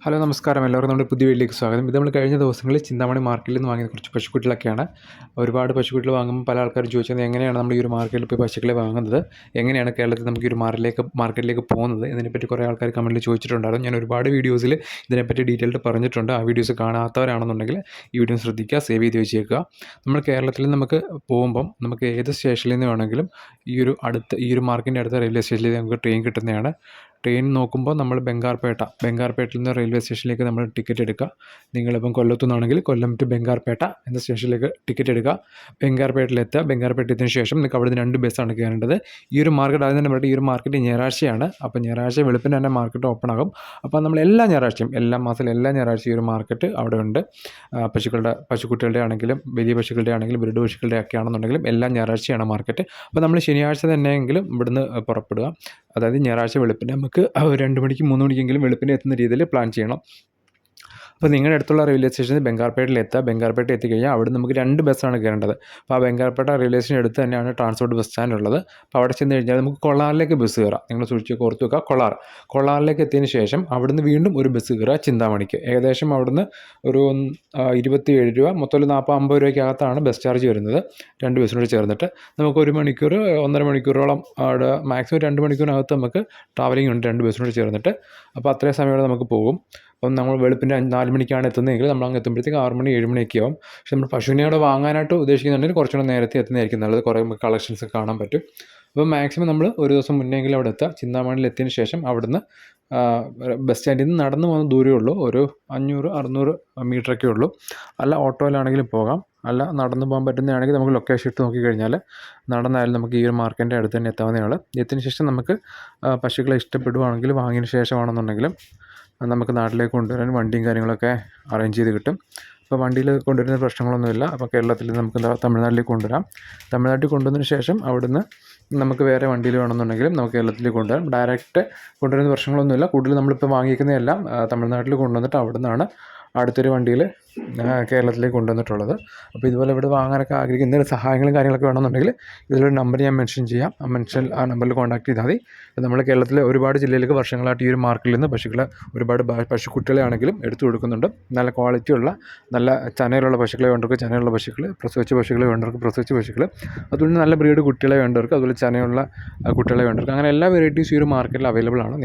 Hello നമസ്കാരം, എല്ലാവർക്കും നമ്മുടെ പുതിയ വീട്ടിലേക്ക് സ്വാഗതം. ഇത് നമ്മൾ കഴിഞ്ഞ ദിവസങ്ങളിൽ ചിന്താമണി മാർക്കറ്റിൽ നിന്ന് വാങ്ങിയ കുറച്ച് പശുക്കുട്ടികളൊക്കെയാണ്. ഒരുപാട് പശുക്കുട്ടികൾ വാങ്ങുമ്പോൾ പല ആൾക്കാരും ചോദിച്ചത് എങ്ങനെയാണ് നമ്മൾ ഈ ഒരു മാർക്കറ്റിൽ പോയി പശുക്കളെ വാങ്ങുന്നത്, എങ്ങനെയാണ് കേരളത്തിൽ നമുക്ക് ഈ ഒരു മാർക്കറ്റിലേക്ക് പോകുന്നത്, ഇതിനെപ്പറ്റി കുറേ ആൾക്കാർ കമൻറ്റിൽ ചോദിച്ചിട്ടുണ്ടായിരുന്നു. ഞാൻ ഒരുപാട് വീഡിയോസിൽ ഇതിനെപ്പറ്റി ഡീറ്റെയിൽഡ് പറഞ്ഞിട്ടുണ്ട്. ആ വീഡിയോസ് കാണാത്തവരാണെന്നുണ്ടെങ്കിൽ ഈ വീഡിയോ ശ്രദ്ധിക്കുക, സേവ് ചെയ്ത് വെച്ചേക്കുക. നമ്മൾ കേരളത്തിൽ നമുക്ക് പോകുമ്പം നമുക്ക് ഏത് സ്റ്റേഷനിൽ നിന്ന് വേണമെങ്കിലും ഈ ഒരു മാർക്കറ്റിൻ്റെ അടുത്ത റെയിൽവേ സ്റ്റേഷനിലേക്ക് നമുക്ക് ട്രെയിൻ കിട്ടുന്നതാണ്. ട്രെയിൻ നോക്കുമ്പോൾ നമ്മൾ ബംഗാർപേട്ടയിൽ നിന്ന് റെയിൽവേ സ്റ്റേഷനിലേക്ക് നമ്മൾ ടിക്കറ്റ് എടുക്കുക. നിങ്ങളിപ്പം കൊല്ലത്തു നിന്നാണെങ്കിൽ കൊല്ലം ടു ബംഗാർപേട്ട എന്ന സ്റ്റേഷനിലേക്ക് ടിക്കറ്റ് എടുക്കുക. ബംഗാർപേട്ടയിലെത്തുക. ബംഗാർപേട്ടത്തിന് ശേഷം നിങ്ങൾക്ക് അവിടെ നിന്ന് 2 ബസ്സാണ് കയറേണ്ടത്. ഈ ഒരു മാർക്കറ്റ് ആദ്യം തന്നെ പറയട്ടെ, ഈ ഒരു മാർക്കറ്റ് ഞായറാഴ്ചയാണ്. അപ്പോൾ ഞായറാഴ്ച വെളുപ്പിന് തന്നെ മാർക്കറ്റ് ഓപ്പൺ ആകും. അപ്പോൾ നമ്മൾ എല്ലാ ഞായറാഴ്ചയും, എല്ലാ മാസത്തിലും എല്ലാ ഞായറാഴ്ചയും ഈ ഒരു മാർക്കറ്റ് അവിടെ ഉണ്ട്. പശുക്കുട്ടികളുടെ ആണെങ്കിലും വലിയ പശുക്കളുടെ ആണെങ്കിലും ബ്രീഡ് പശുക്കളുടെ ഒക്കെ ആണെന്നുണ്ടെങ്കിലും എല്ലാ ഞായറാഴ്ചയാണ് മാർക്കറ്റ്. അപ്പോൾ നമ്മൾ ശനിയാഴ്ച തന്നെയെങ്കിലും ഇവിടുന്ന് പുറപ്പെടുക. അതായത് ഞായറാഴ്ച വെളുപ്പിന് നമുക്ക് 2 മണിക്ക് 3 മണിക്കെങ്കിലും വെളുപ്പിന് എത്തുന്ന രീതിയിൽ പ്ലാൻ ചെയ്യണം. അപ്പോൾ നിങ്ങളുടെ അടുത്തുള്ള റെയിൽവേ സ്റ്റേഷനിൽ ബംഗാർപേട്ടയിൽ ബംഗാർപേട്ട എത്തിക്കഴിഞ്ഞാൽ അവിടെ നമുക്ക് 2 ബസ്സാണ് കയറേണ്ടത്. അപ്പോൾ ആ ബംഗാർപേട്ട റെയിൽവേ സ്റ്റേഷൻ അടുത്ത് തന്നെയാണ് ട്രാൻസ്പോർട്ട് ബസ് സ്റ്റാൻഡ് ഉള്ളത്. അപ്പോൾ അവിടെ ചെന്ന് കഴിഞ്ഞാൽ നമുക്ക് കൊള്ളാറിലേക്ക് ബസ് കയറാം. നിങ്ങൾ സൂക്ഷിച്ച് ഓർത്ത് വെക്കുക, കൊള്ളാറിലേക്ക് എത്തിയതിന് ശേഷം അവിടുന്ന് വീണ്ടും ഒരു ബസ് കയറുക ചിന്താമണിക്ക്. ഏകദേശം അവിടുന്ന് ഒരു 27 രൂപ, മൊത്തം 40-50 രൂപയ്ക്കകത്താണ് ബസ് ചാർജ് വരുന്നത്. 2 ബസ്സിനോട് ചേർന്നിട്ട് നമുക്ക് 1 മണിക്കൂർ 1.5 മണിക്കൂറോളം അവിടെ മാക്സിമം 2 മണിക്കൂറിനകത്ത് നമുക്ക് ട്രാവലിംഗ് ഉണ്ട് 2 ബസ്സിനോട് ചേർന്നിട്ട്. അപ്പോൾ അത്രയും സമയം നമുക്ക് പോകും. അപ്പം നമ്മൾ വെളുപ്പിൻ്റെ 4 മണിക്കാണ് എത്തുന്നതെങ്കിൽ നമ്മൾ അങ്ങ് എത്തുമ്പോഴത്തേക്ക് 6 മണി 7 മണിയൊക്കെ ആവും. പക്ഷെ നമ്മൾ പശുവിനെ അവിടെ വാങ്ങാനായിട്ട് ഉദ്ദേശിക്കുന്നുണ്ടെങ്കിൽ കുറച്ചുകൂടെ നേരത്തെ എത്തുന്നതായിരിക്കും നല്ലത്. കുറേ കളക്ഷൻസ് കാണാൻ പറ്റും. അപ്പോൾ മാക്സിമം നമ്മൾ ഒരു ദിവസം മുന്നെങ്കിലും അവിടെ എത്തുക. ചിന്താമണിയിൽ എത്തിയതിന് ശേഷം അവിടുന്ന് ബസ് സ്റ്റാൻഡിൽ നിന്ന് നടന്നു പോകുന്ന ദൂരമേ ഉള്ളൂ. ഒരു 500-600 മീറ്ററൊക്കെ ഉള്ളൂ. അല്ല ഓട്ടോയിലാണെങ്കിലും പോകാം, അല്ല നടന്നു പോകാൻ പറ്റുന്നതാണെങ്കിൽ നമുക്ക് ലൊക്കേഷൻ ഇട്ട് നോക്കിക്കഴിഞ്ഞാൽ നടന്നായാലും നമുക്ക് ഈ ഒരു മാർക്കറ്റിൻ്റെ അടുത്ത് തന്നെ എത്താവുന്നതാണ്. എത്തിയതിന് ശേഷം നമുക്ക് പശുക്കളെ ഇഷ്ടപ്പെടുവാണെങ്കിൽ വാങ്ങിയതിന് ശേഷമാണെന്നുണ്ടെങ്കിലും നമുക്ക് നാട്ടിലേക്ക് കൊണ്ടുവരാൻ വണ്ടിയും കാര്യങ്ങളൊക്കെ അറേഞ്ച് ചെയ്ത് കിട്ടും. അപ്പോൾ വണ്ടിയിൽ കൊണ്ടുവരുന്ന പ്രശ്നങ്ങളൊന്നുമില്ല. അപ്പോൾ കേരളത്തിൽ നമുക്ക് തമിഴ്നാട്ടിലേക്ക് കൊണ്ടുവരാം. തമിഴ്നാട്ടിൽ കൊണ്ടുവന്നതിന് ശേഷം അവിടുന്ന് നമുക്ക് വേറെ വണ്ടിയിൽ വേണമെന്നുണ്ടെങ്കിലും നമുക്ക് കേരളത്തിലേക്ക് കൊണ്ടുവരാം. ഡയറക്റ്റ് കൊണ്ടുവരുന്ന പ്രശ്നങ്ങളൊന്നുമില്ല. കൂടുതൽ നമ്മളിപ്പോൾ വാങ്ങിക്കുന്നതെല്ലാം തമിഴ്നാട്ടിൽ കൊണ്ടുവന്നിട്ട് അവിടെ നിന്നാണ് അടുത്തൊരു വണ്ടിയിൽ കേരളത്തിലേക്ക് കൊണ്ടുവന്നിട്ടുള്ളത്. അപ്പോൾ ഇതുപോലെ ഇവിടെ വാങ്ങാനൊക്കെ ആഗ്രഹിക്കുന്ന എന്തെങ്കിലും സഹായങ്ങളും കാര്യങ്ങളൊക്കെ വേണമെന്നുണ്ടെങ്കിൽ ഇതിലൊരു നമ്പർ ഞാൻ മെൻഷൻ ചെയ്യാം. ആ നമ്പറിൽ കോൺടാക്ട് ചെയ്താൽ മതി. നമ്മൾ കേരളത്തിലെ ഒരുപാട് ജില്ലയിലേക്ക് വർഷങ്ങളായിട്ട് ഈ ഒരു മാർക്കറ്റിൽ നിന്ന് ഒരുപാട് പശുക്കുട്ടികളെ ആണെങ്കിലും എടുത്തു കൊടുക്കുന്നുണ്ട്. നല്ല ക്വാളിറ്റിയുള്ള നല്ല ചനയിലുള്ള പശുക്കളെ വേണ്ടവർക്ക് ചനയുള്ള പശുക്കൾ, പ്രസവിച്ച പശുക്കളെ വേണ്ടവർക്ക് പ്രസവിച്ച പശുക്കൾ, അതുപോലെ നല്ല ബ്രീഡ് കുട്ടികളെ വേണ്ടവർക്ക്, അതുപോലെ ചനയുള്ള കുട്ടികളെ വേണ്ടവർക്ക്, അങ്ങനെ എല്ലാ വെറൈറ്റീസും ഈ ഒരു മാർക്കറ്റിൽ അവൈലബിൾ ആണ്.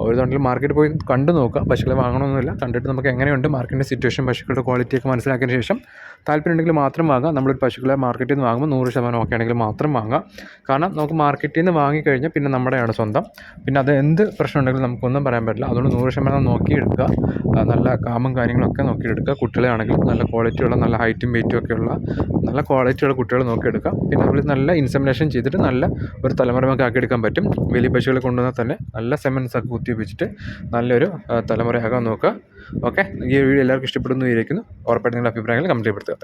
ഒരു തവണ മാർക്കറ്റിൽ പോയി കണ്ടു നോക്കുക. പശുക്കളെ വാങ്ങണമെന്നില്ല, കണ്ടിട്ട് നമുക്ക് എങ്ങനെയുണ്ട് മാർക്കറ്റിൻ്റെ സിറ്റുവേഷൻ, പശുക്കളുടെ ക്വാളിറ്റിയൊക്കെ മനസ്സിലാക്കിയതിന് ശേഷം താല്പര്യം ഉണ്ടെങ്കിൽ മാത്രം വാങ്ങാം. നമ്മളൊരു പശുക്കളെ മാർക്കറ്റിൽ നിന്ന് വാങ്ങുമ്പോൾ 100% ഓക്കെ ആണെങ്കിൽ മാത്രം വാങ്ങാം. കാരണം നമുക്ക് മാർക്കറ്റിൽ നിന്ന് വാങ്ങിക്കഴിഞ്ഞാൽ പിന്നെ നമ്മുടെയാണ് സ്വന്തം. പിന്നെ അത് എന്ത് പ്രശ്നം ഉണ്ടെങ്കിലും നമുക്കൊന്നും പറയാൻ പറ്റില്ല. അതുകൊണ്ട് 100% നോക്കിയെടുക്കുക. നല്ല കാമും കാര്യങ്ങളൊക്കെ നോക്കിയെടുക്കുക. കുട്ടികളെ ആണെങ്കിലും നല്ല ക്വാളിറ്റിയുള്ള, നല്ല ഹൈറ്റും വെയിറ്റും ഒക്കെയുള്ള നല്ല ക്വാളിറ്റിയുള്ള കുട്ടികൾ നോക്കിയെടുക്കുക. പിന്നെ അതുപോലെ നല്ല ഇൻസെമിനേഷൻ ചെയ്തിട്ട് നല്ല ഒരു തലമുറ നമുക്ക് ആക്കിയെടുക്കാൻ പറ്റും. വലിയ പശുക്കളെ കൊണ്ടുവന്നാൽ തന്നെ നല്ല സെമൻസ് ഒക്കെ കുത്തിവെച്ചിട്ട് നല്ലൊരു തലമുറയാകാൻ നോക്കുക. ഓക്കെ, ഈ വീഡിയോ എല്ലാവർക്കും ഇഷ്ടപ്പെടുന്നു വിചാരിക്കുന്നു. ഉറപ്പായിട്ട് നിങ്ങളുടെ അഭിപ്രായങ്ങൾ കമൻറ്റ് ചെയ്യപ്പെടുത്തുക.